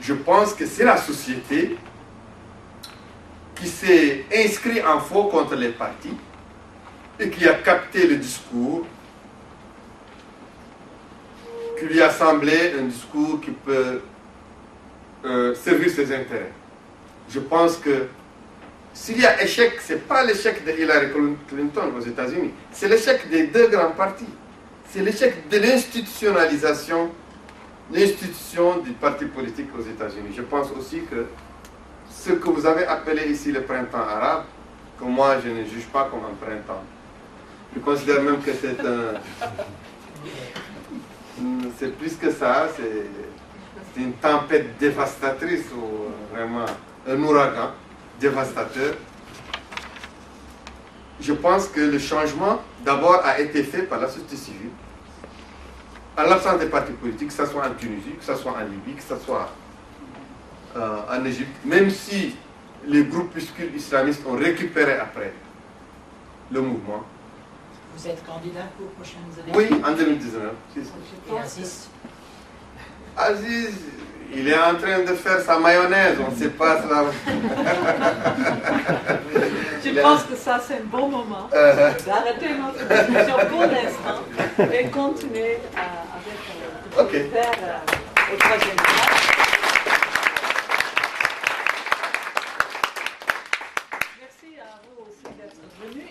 Je pense que c'est la société qui s'est inscrite en faux contre les partis et qui a capté le discours, qui lui a semblé un discours qui peut servir ses intérêts. Je pense que s'il y a échec, ce n'est pas l'échec de Hillary Clinton aux États-Unis, c'est l'échec des deux grands partis. C'est l'échec de l'institutionnalisation, l'institution du parti politique aux États-Unis. Je pense aussi que ce que vous avez appelé ici le printemps arabe, que moi je ne juge pas comme un printemps. Je considère même que c'est c'est plus que ça, c'est une tempête dévastatrice ou vraiment un ouragan dévastateur. Je pense que le changement, d'abord, a été fait par la société civile, à l'absence des partis politiques, que ce soit en Tunisie, que ce soit en Libye, que ce soit en Égypte, même si les groupuscules islamistes ont récupéré après le mouvement. Vous êtes candidat pour les prochaines élections? Oui, en 2019. Et Aziz? Aziz, il est en train de faire sa mayonnaise, on ne sait pas cela. Je pense que ça, c'est un bon moment d'arrêter notre discussion pour l'instant et continuer avec vers au troisième pas. Merci à vous aussi d'être venus.